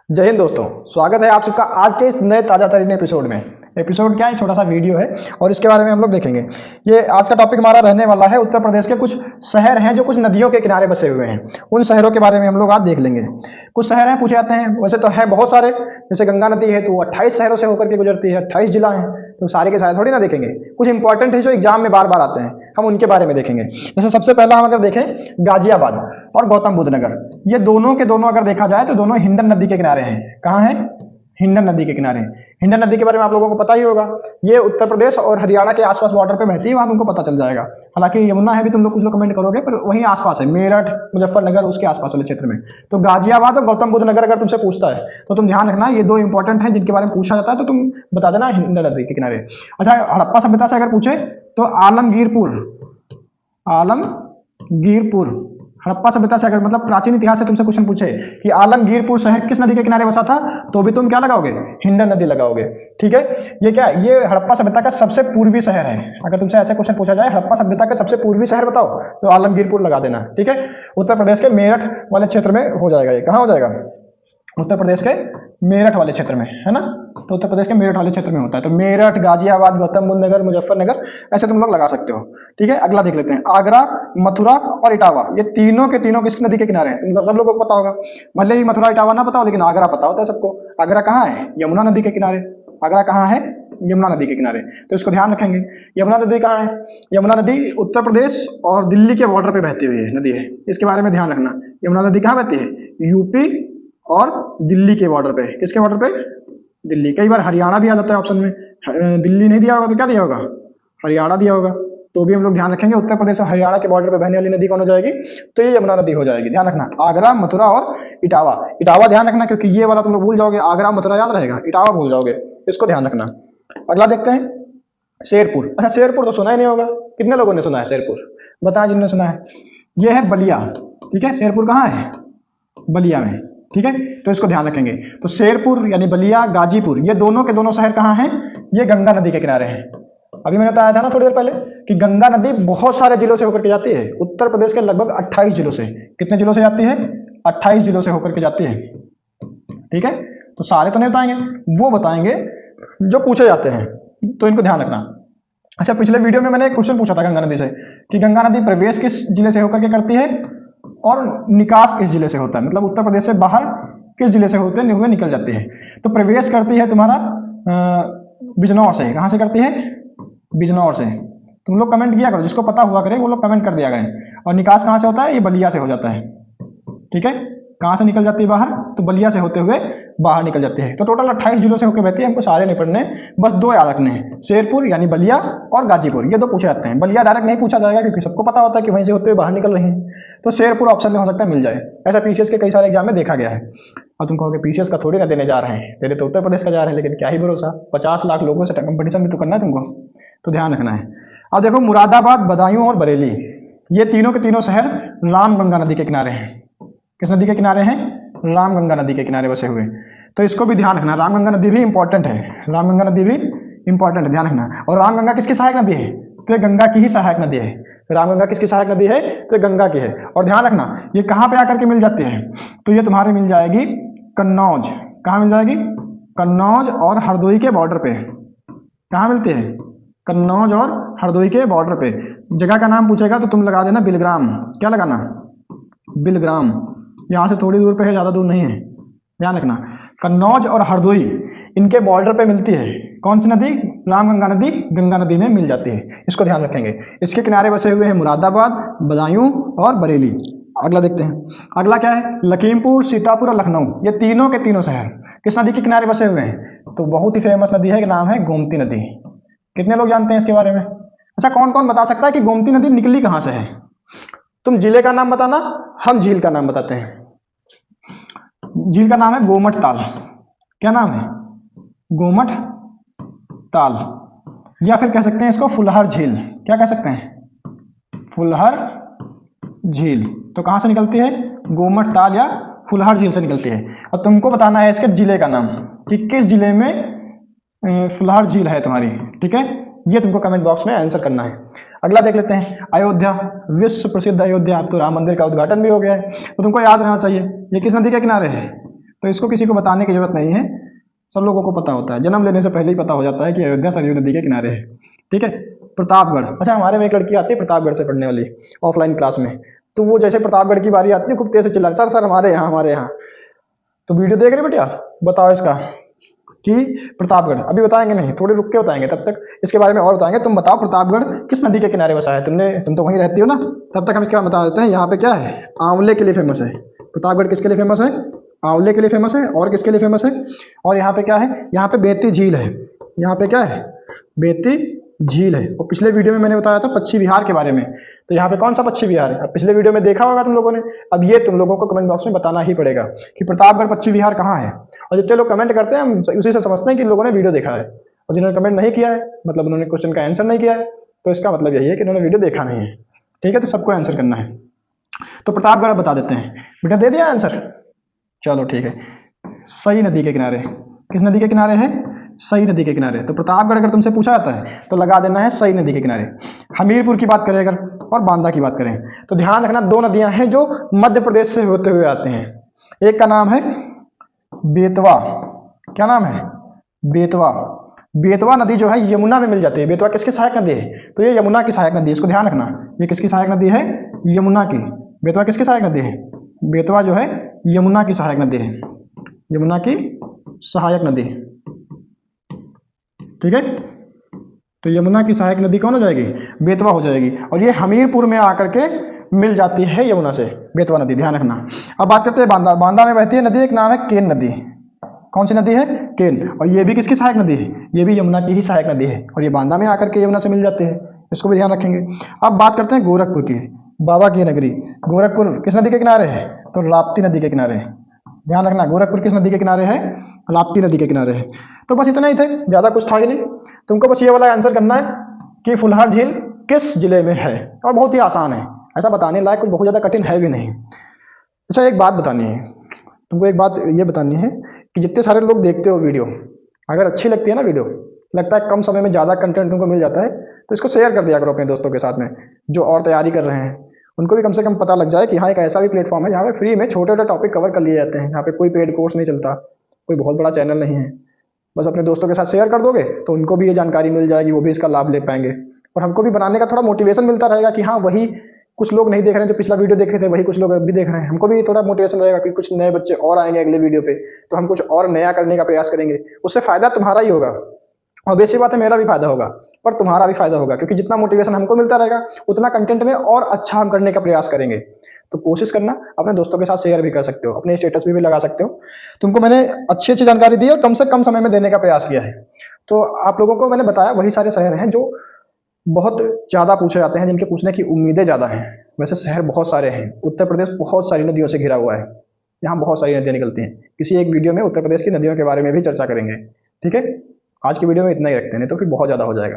जय हिंद दोस्तों, स्वागत है आप सबका आज के इस नए ताजा तरीन एपिसोड में। एपिसोड क्या है, छोटा सा वीडियो है और इसके बारे में हम लोग देखेंगे। ये आज का टॉपिक हमारा रहने वाला है उत्तर प्रदेश के कुछ शहर हैं जो कुछ नदियों के किनारे बसे हुए हैं। उन शहरों के बारे में हम लोग आज देख लेंगे। कुछ शहर हैं पूछे जाते हैं, वैसे तो है बहुत सारे। जैसे गंगा नदी है तो 28 शहरों से होकर के गुजरती है, 28 जिला हैं, तो सारे के सारे थोड़ी ना देखेंगे। कुछ इंपॉर्टेंट है जो एग्जाम में बार बार आते हैं, हम उनके बारे में देखेंगे। जैसे सबसे पहला हम अगर देखें गाजियाबाद और गौतम बुद्ध नगर, ये दोनों के दोनों अगर देखा जाए तो दोनों हिंडन नदी के किनारे हैं। कहाँ है? हिंडन नदी के किनारे। हिंडन नदी के बारे में आप लोगों को पता ही होगा, ये उत्तर प्रदेश और हरियाणा के आसपास बॉर्डर पे बहती है, वहां तुमको पता चल जाएगा। हालांकि यमुना है भी, तुम लोग कुछ लोग कमेंट करोगे, पर वहीं आसपास है, मेरठ मुजफ्फरनगर उसके आसपास वाले क्षेत्र में। तो गाजियाबाद और गौतम बुद्ध नगर अगर तुमसे पूछता है तो तुम ध्यान रखना, ये दो इंपॉर्टेंट है जिनके बारे में पूछा जाता है, तो तुम बता देना हिंडन नदी के किनारे। अच्छा, हड़प्पा सभ्यता से अगर पूछे तो आलमगीरपुर हड़प्पा सभ्यता से अगर मतलब प्राचीन इतिहास से तुमसे क्वेश्चन पूछे कि आलमगीरपुर शहर किस नदी के किनारे बसा था, तो भी तुम क्या लगाओगे? हिंडन नदी लगाओगे। ठीक है, ये क्या है? ये हड़प्पा सभ्यता का सबसे पूर्वी शहर है। अगर तुमसे ऐसा क्वेश्चन पूछा जाए हड़प्पा सभ्यता का सबसे पूर्वी शहर बताओ, तो आलमगीरपुर लगा देना। ठीक है, उत्तर प्रदेश के मेरठ वाले क्षेत्र में हो जाएगा। ये कहाँ हो जाएगा? उत्तर प्रदेश के मेरठ वाले क्षेत्र में, है ना। तो उत्तर प्रदेश के मेरठ वाले क्षेत्र में होता है। तो मेरठ, गाजियाबाद, गौतम बुद्ध नगर, मुजफ्फरनगर, ऐसे तुम लोग लगा सकते हो। ठीक है, अगला देख लेते हैं। आगरा, मथुरा और इटावा, ये तीनों के तीनों किस नदी के किनारे हैं? सब लोगों को पता होगा। भले ही मथुरा इटावा ना पता हो, लेकिन आगरा पता होता है सबको। आगरा कहाँ है? यमुना नदी के किनारे। आगरा कहाँ है? यमुना नदी के किनारे। तो इसको ध्यान रखेंगे। यमुना नदी कहाँ है? यमुना नदी उत्तर प्रदेश और दिल्ली के बॉर्डर पे बहती हुई है नदी है, इसके बारे में ध्यान रखना। यमुना नदी कहाँ बहती है? यूपी और दिल्ली के बॉर्डर पे। किसके बॉर्डर पे? दिल्ली। कई बार हरियाणा भी आ जाता है ऑप्शन में, दिल्ली नहीं दिया होगा तो क्या दिया होगा? हरियाणा दिया होगा। तो भी हम लोग ध्यान रखेंगे, उत्तर प्रदेश और हरियाणा के बॉर्डर पे बहने वाली नदी कौन हो जाएगी? तो ये यमुना नदी हो जाएगी। ध्यान रखना, आगरा, मथुरा और इटावा। इटावा ध्यान रखना, क्योंकि ये वाला तुम लोग भूल जाओगे, आगरा मथुरा याद रहेगा, इटावा भूल जाओगे, इसको ध्यान रखना। अगला देखते हैं, शेरपुर। अच्छा, शेरपुर तो सुना ही नहीं होगा। कितने लोगों ने सुना है शेरपुर? बताएं जिन्होंने सुना है। ये है बलिया। ठीक है, शेरपुर कहाँ है? बलिया में। ठीक है, तो इसको ध्यान रखेंगे। तो शेरपुर यानी बलिया, गाजीपुर, ये दोनों के दोनों शहर कहाँ हैं? ये गंगा नदी के किनारे हैं। अभी मैंने बताया था ना थोड़ी देर पहले कि गंगा नदी बहुत सारे जिलों से होकर के जाती है, उत्तर प्रदेश के लगभग 28 जिलों से। कितने जिलों से जाती है? 28 जिलों से होकर के जाती है। ठीक है, तो सारे तो नहीं बताएंगे, वो बताएंगे जो पूछे जाते हैं, तो इनको ध्यान रखना। अच्छा, पिछले वीडियो में मैंने एक क्वेश्चन पूछा था गंगा नदी से कि गंगा नदी प्रवेश किस जिले से होकर के करती है और निकास किस जिले से होता है, मतलब उत्तर प्रदेश से बाहर किस जिले से होते हुए निकल जाती है। तो प्रवेश करती है तुम्हारा बिजनौर से। कहाँ से करती है? बिजनौर से। तुम लोग कमेंट किया करो, जिसको पता हुआ करे वो लोग कमेंट कर दिया करें। और निकास कहाँ से होता है? ये बलिया से हो जाता है। ठीक है, कहाँ से निकल जाती है बाहर? तो बलिया से होते हुए बाहर निकल जाती है। तो टोटल 28 जिलों से होकर बहती है। हमको सारे नहीं पढ़ने, बस दो याद रखने हैं, शेरपुर यानी बलिया और गाजीपुर, ये दो पूछे जाते हैं। बलिया डायरेक्ट नहीं पूछा जाएगा क्योंकि सबको पता होता है कि वहीं से होते हुए बाहर निकल रही हैं। तो शेरपुर ऑप्शन में हो सकता है मिल जाए, ऐसा पीसीएस के कई सारे एग्जाम में देखा गया है। और तुम कहोगे पीसीएस का थोड़ी ना देने जा रहे हैं, तेरे तो उत्तर प्रदेश का जा रहे हैं, लेकिन क्या ही भरोसा, 50 लाख लोगों से कंपटीशन भी तो करना है तुमको, तो ध्यान रखना है। अब देखो, मुरादाबाद, बदायूं और बरेली, ये तीनों के तीनों शहर रामगंगा नदी के किनारे हैं। किस नदी के किनारे हैं? रामगंगा नदी के किनारे बसे हुए। तो इसको भी ध्यान रखना, रामगंगा नदी भी इंपॉर्टेंट है। रामगंगा नदी भी इंपॉर्टेंट है, ध्यान रखना। और रामगंगा किसकी सहायक नदी है? तो ये गंगा की ही सहायक नदी है। रामगंगा किसकी सहायक नदी है? तो ये गंगा की है। और ध्यान रखना, ये कहाँ पे आकर के मिल जाती है? तो ये तुम्हारे मिल जाएगी कन्नौज। कहाँ मिल जाएगी? कन्नौज और हरदोई के बॉर्डर पे। कहाँ मिलती है? कन्नौज और हरदोई के बॉर्डर पे। जगह का नाम पूछेगा तो तुम लगा देना बिलग्राम। क्या लगाना? बिलग्राम। यहाँ से थोड़ी दूर पे है, ज्यादा दूर नहीं है, ध्यान रखना। कन्नौज और हरदोई इनके बॉर्डर पे मिलती है कौन सी नदी? रामगंगा नदी गंगा नदी में मिल जाती है, इसको ध्यान रखेंगे। इसके किनारे बसे हुए हैं मुरादाबाद, बदायूं और बरेली। अगला देखते हैं। अगला क्या है? लखीमपुर, सीतापुर और लखनऊ, ये तीनों के तीनों शहर किस नदी के किनारे बसे हुए हैं? तो बहुत ही फेमस नदी है, नाम है गोमती नदी। कितने लोग जानते हैं इसके बारे में? अच्छा, कौन कौन बता सकता है कि गोमती नदी निकली कहाँ से है? तुम जिले का नाम बताना, हम झील का नाम बताते हैं। झील का नाम है गोमट ताल। क्या नाम है? गोमट ताल, या फिर कह सकते हैं इसको फुलहर झील। क्या कह सकते हैं? फुलहर झील। तो कहां से निकलती है? गोमट ताल या फुलहर झील से निकलती है। और तुमको बताना है इसके जिले का नाम कि किस जिले में फुलहर झील है तुम्हारी। ठीक है, ये तुमको कमेंट बॉक्स में आंसर करना है। अगला देख लेते हैं, अयोध्या, विश्व प्रसिद्ध अयोध्या। अब तो राम मंदिर का उद्घाटन भी हो गया है, तो तुमको याद रहना चाहिए ये किस नदी के किनारे है? तो इसको किसी को बताने की जरूरत नहीं है, सब लोगों को पता होता है, जन्म लेने से पहले ही पता हो जाता है कि अयोध्या सरयू नदी के किनारे है। ठीक है। प्रतापगढ़, अच्छा हमारे में एक लड़की आती है प्रतापगढ़ से पढ़ने वाली, ऑफलाइन क्लास में, तो वो जैसे प्रतापगढ़ की बारी आती है खूब तेज से चिल्ला, सर सर हमारे यहाँ हमारे यहाँ। तो वीडियो देख रहे बेटिया, बताओ इसका कि प्रतापगढ़ अभी बताएंगे नहीं, थोड़ी रुक के बताएंगे, तब तक इसके बारे में और बताएंगे। तुम बताओ प्रतापगढ़ किस नदी के किनारे बसा है, तुम तो वहीं रहती हो ना, तब तक हम इसके बारे में बता देते हैं। यहाँ पे क्या है, आंवले के लिए फेमस है। प्रतापगढ़ किसके लिए फेमस है, आंवले के लिए फेमस है। और किसके लिए फेमस है, और यहाँ पे क्या है, यहाँ पे बेती झील है। यहाँ पे क्या है, बेती झील है। और पिछले वीडियो में मैंने बताया था पक्षी विहार के बारे में, तो यहाँ पे कौन सा पक्षी विहार है, अब पिछले वीडियो में देखा होगा तुम लोगों ने। अब ये तुम लोगों को कमेंट बॉक्स में बताना ही पड़ेगा कि प्रतापगढ़ पक्षी विहार कहाँ है। और जितने लोग कमेंट करते हैं हम उसी से समझते हैं कि लोगों ने वीडियो देखा है, और जिन्होंने कमेंट नहीं किया है मतलब उन्होंने क्वेश्चन का आंसर नहीं किया है, तो इसका मतलब यही है कि उन्होंने वीडियो देखा नहीं है। ठीक है, तो सबको आंसर करना है। तो प्रतापगढ़ बता देते हैं, बेटा दे दिया आंसर, चलो ठीक है। सई नदी के किनारे, किस नदी के किनारे है, सई नदी के किनारे। तो प्रतापगढ़ अगर तुमसे पूछा जाता है तो लगा देना है सई नदी के किनारे। हमीरपुर की बात करें अगर, और बांदा की बात करें, तो ध्यान रखना दो नदियां हैं जो मध्य प्रदेश से होते हुए आते हैं। एक का नाम है बेतवा, क्या नाम है, बेतवा। बेतवा नदी जो है यमुना में मिल जाती है। बेतवा किसकी सहायक नदी है, तो ये यमुना की सहायक नदी है, इसको ध्यान रखना। ये किसकी सहायक नदी है, यमुना की। बेतवा किसकी सहायक नदी है, बेतवा जो है यमुना की सहायक नदी है, यमुना की सहायक नदी। ठीक है, तो यमुना की सहायक नदी कौन हो जाएगी, बेतवा हो जाएगी। और ये हमीरपुर में आकर के मिल जाती है यमुना से, बेतवा नदी, ध्यान रखना। अब बात करते हैं बांदा। बांदा में बहती है नदी, एक नाम है केन नदी। कौन सी नदी है, केन। और ये भी किसकी सहायक नदी है, ये भी यमुना की ही सहायक नदी है, और ये बांदा में आकर के यमुना से मिल जाते हैं, इसको भी ध्यान रखेंगे। अब बात करते हैं गोरखपुर की, बाबा की नगरी। गोरखपुर किस नदी के किनारे है, तो राप्ती नदी के किनारे। ध्यान रखना, गोरखपुर किस नदी के किनारे है, राप्ती नदी के किनारे है। तो बस इतना ही थे, ज्यादा कुछ था ही नहीं। तुमको बस ये वाला आंसर करना है कि फुलहार झील किस जिले में है, और बहुत ही आसान है, ऐसा बताने लायक कुछ बहुत ज्यादा कठिन है भी नहीं। अच्छा एक बात बतानी है तुमको, एक बात ये बतानी है कि जितने सारे लोग देखते हो वीडियो, अगर अच्छी लगती है ना वीडियो, लगता है कम समय में ज़्यादा कंटेंट तुमको मिल जाता है, तो इसको शेयर कर दिया करो अपने दोस्तों के साथ में जो और तैयारी कर रहे हैं। उनको भी कम से कम पता लग जाए कि हाँ एक ऐसा भी प्लेटफॉर्म है जहाँ पे फ्री में छोटे छोटे टॉपिक कवर कर लिए जाते हैं, जहाँ पे कोई पेड कोर्स नहीं चलता, कोई बहुत बड़ा चैनल नहीं है। बस अपने दोस्तों के साथ शेयर कर दोगे तो उनको भी ये जानकारी मिल जाएगी, वो भी इसका लाभ ले पाएंगे, और हमको भी बनाने का थोड़ा मोटिवेशन मिलता रहेगा कि हाँ वही कुछ लोग नहीं देख रहे हैं जो पिछला वीडियो देखे थे, वही कुछ लोग अभी देख रहे हैं। हमको भी थोड़ा मोटिवेशन रहेगा कि कुछ नए बच्चे और आएंगे अगले वीडियो पे, तो हम कुछ और नया करने का प्रयास करेंगे, उससे फायदा तुम्हारा ही होगा। और वैसी बात है, मेरा भी फायदा होगा पर तुम्हारा भी फायदा होगा, क्योंकि जितना मोटिवेशन हमको मिलता रहेगा उतना कंटेंट में और अच्छा हम करने का प्रयास करेंगे। तो कोशिश करना, अपने दोस्तों के साथ शेयर भी कर सकते हो, अपने स्टेटस भी लगा सकते हो। तुमको मैंने अच्छी अच्छी जानकारी दी और कम से कम समय में देने का प्रयास किया है। तो आप लोगों को मैंने बताया वही सारे शहर हैं जो बहुत ज़्यादा पूछे जाते हैं, जिनके पूछने की उम्मीदें ज़्यादा हैं। वैसे शहर बहुत सारे हैं, उत्तर प्रदेश बहुत सारी नदियों से घिरा हुआ है, यहाँ बहुत सारी नदियाँ निकलती हैं। किसी एक वीडियो में उत्तर प्रदेश की नदियों के बारे में भी चर्चा करेंगे। ठीक है, आज की वीडियो में इतना ही रखते हैं, नहीं तो फिर बहुत ज़्यादा हो जाएगा।